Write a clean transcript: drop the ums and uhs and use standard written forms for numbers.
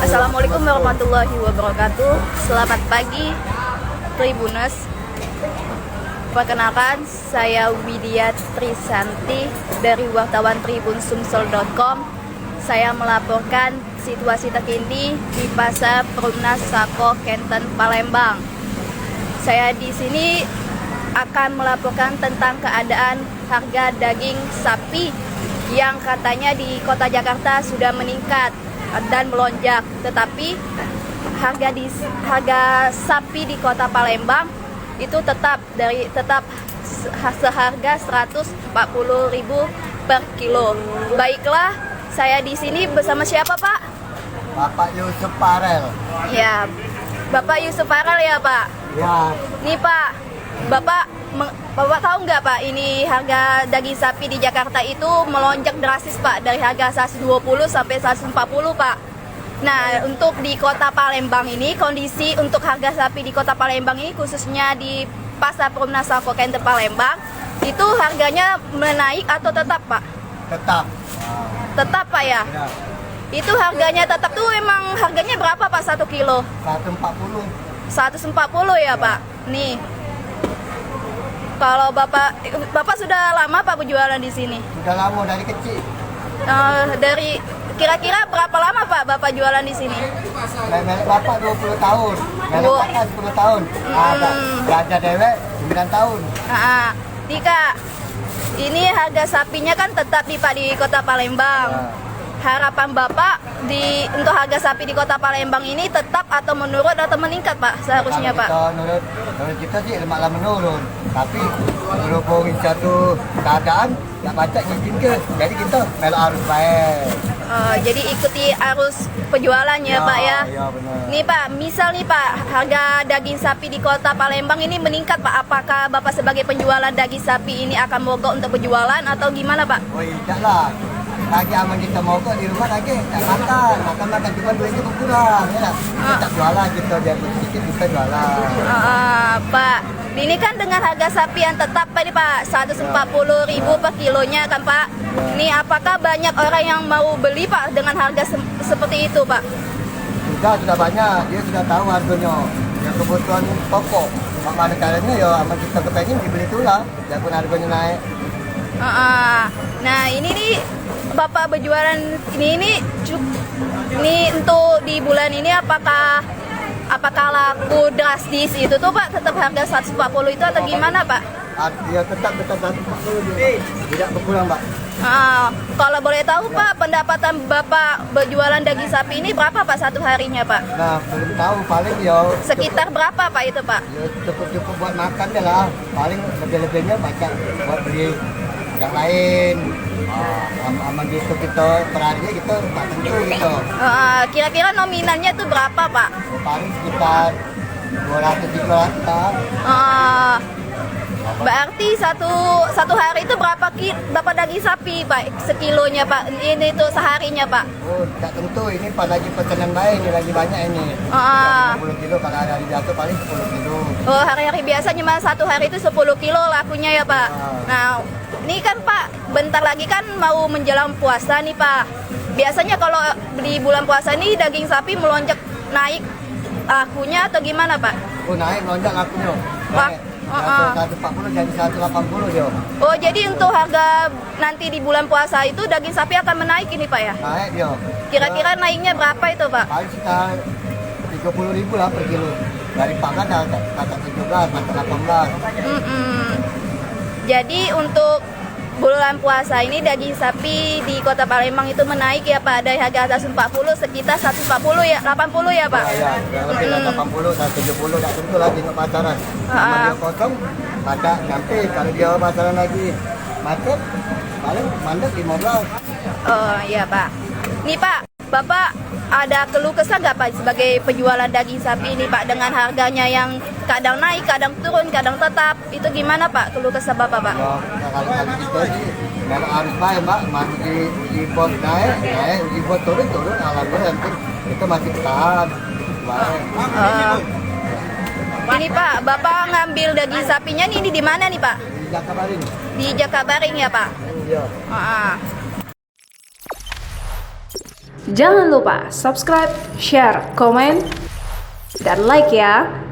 Assalamualaikum warahmatullahi wabarakatuh. Selamat pagi Tribuners. Perkenalkan, saya Widya Trisanti dari wartawan tribunsumsel.com. Saya melaporkan situasi terkini di Pasar Perumnas Sako Kenten Palembang. Saya di sini akan melaporkan tentang keadaan harga daging sapi yang katanya di Kota Jakarta sudah meningkat dan melonjak, tetapi harga sapi di Kota Palembang itu tetap seharga 140.000 per kilo. Baiklah, saya di sini bersama siapa, Pak? Bapak Yusuf Farel. Ya, Bapak Yusuf Farel ya, Pak? Ya. Nih, Pak, Bapak tahu nggak, Pak, ini harga daging sapi di Jakarta itu melonjak drastis, Pak, dari harga 120 sampai 140, Pak. Nah, untuk di Kota Palembang ini, kondisi untuk harga sapi di Kota Palembang ini, khususnya di Pasar Perumnas Sako Kenten Palembang, itu harganya menaik atau tetap, Pak? Tetap. Tetap, Pak, ya? Ya. Itu harganya tetap tuh emang harganya berapa, Pak, 1 kilo? 140. 140 ya, Pak? Nih. Kalau Bapak sudah lama, Pak, berjualan di sini? Sudah lama dari kecil. Dari kira-kira berapa lama, Pak, Bapak jualan di sini? Melek Bapak 20 tahun. Melek Bapak 10 tahun. Ada belajar dewek 9 tahun. Nih, Kak. Ini harga sapinya kan tetap nih, Pak, di Kota Palembang. Ya. Harapan Bapak untuk harga sapi di Kota Palembang ini tetap atau menurun atau meningkat, Pak, seharusnya, Pak? Menurut kita sih malah menurun. Tapi berhubung satu keadaan nggak baca izin ke, jadi kita melok arus baik. Jadi ikuti arus penjualan ya, Pak, ya? Iya, benar. Nih, Pak, misal nih, Pak, harga daging sapi di Kota Palembang ini meningkat, Pak. Apakah Bapak sebagai penjualan daging sapi ini akan mogok untuk penjualan atau gimana, Pak? Oh, tidak lah. Lagi aman kita mogok di rumah lagi, tak makan cuma duitnya berkurang, ya. Kita tak jualan, kita biar sedikit kita jualan. Pak, ini kan dengan harga sapi yang tetap, Pak, ini, Pak, 140.000 per kilonya kan, Pak. Nih, apakah banyak orang yang mau beli, Pak, dengan harga seperti itu, Pak? Sudah banyak, dia sudah tahu harganya. Yang kebutuhan pokok, mana caranya ya, sama kita kepengen dibeli itulah, walaupun harganya naik. Nah, ini nih Bapak berjualan ini untuk di bulan ini apakah laku drastis itu tuh, Pak, tetap harga 140 itu atau gimana, Pak? Ya tetap 140, tidak berkurang, Pak. Kalau boleh tahu, Pak, pendapatan Bapak berjualan daging sapi ini berapa, Pak, satu harinya, Pak? Nah, belum tahu, paling ya Sekitar berapa, Pak, itu, Pak? ya cukup buat makan ya lah, paling lebih-lebihnya banyak buat beli yang lain. Sama gitu kita perharinya gitu tak tentu gitu. Kira-kira nominalnya tuh berapa, Pak? Paling sekitar 200-300. Berarti satu hari itu berapa daging sapi, Pak, sekilonya, Pak? Ini tuh seharinya, Pak? Oh, tak tentu, ini pada lagi pesanan baik, ini lagi banyak ini. 10 kilo, kalau ada hari jatuh paling 10 kilo. Oh, hari-hari biasa cuma satu hari itu 10 kilo lakunya ya, Pak? Nah, ini kan, Pak, bentar lagi kan mau menjelang puasa nih, Pak. Biasanya kalau di bulan puasa ini daging sapi melonjak naik lakunya atau gimana, Pak? Oh, naik melonjak lakunya. Wah. 140 jadi 180 dia. Oh, jadi untuk harga nanti di bulan puasa itu daging sapi akan menaik ini, Pak, ya? Naik dia. Kira-kira naiknya berapa itu, Pak? Paling sekitar 30.000 lah per kilo. Dari pakan kata 17, kata 18. Jadi untuk bulan puasa ini daging sapi di Kota Palembang itu menaik ya, Pak, dari harga 140 sekitar 140 ya, 80 ya, Pak? Ya, lebih 80 dan 70 tak tentu lagi untuk pasaran. Kalau dia kosong, ada nyampe. Kalau dia pasaran lagi macet, paling mandek 15. Oh iya, Pak. Nih, Pak, Bapak ada keluh kesah nggak, Pak, sebagai penjualan daging sapi ini, Pak, dengan harganya yang kadang naik, kadang turun, kadang tetap? Itu gimana, Pak, keluh kesah Bapak, Pak? Ya, kali-kali kita sih memang harus baik, Mbak. Masih di bos naik, di bos turun, alhamdulillah yang penting kita masih bertahan. Baik. Ini Pak, Bapak ngambil daging sapinya nih, ini di mana nih Pak? Di Jakabaring. Di Jakabaring ya Pak? Iya. Jangan lupa subscribe, share, komen, dan like ya.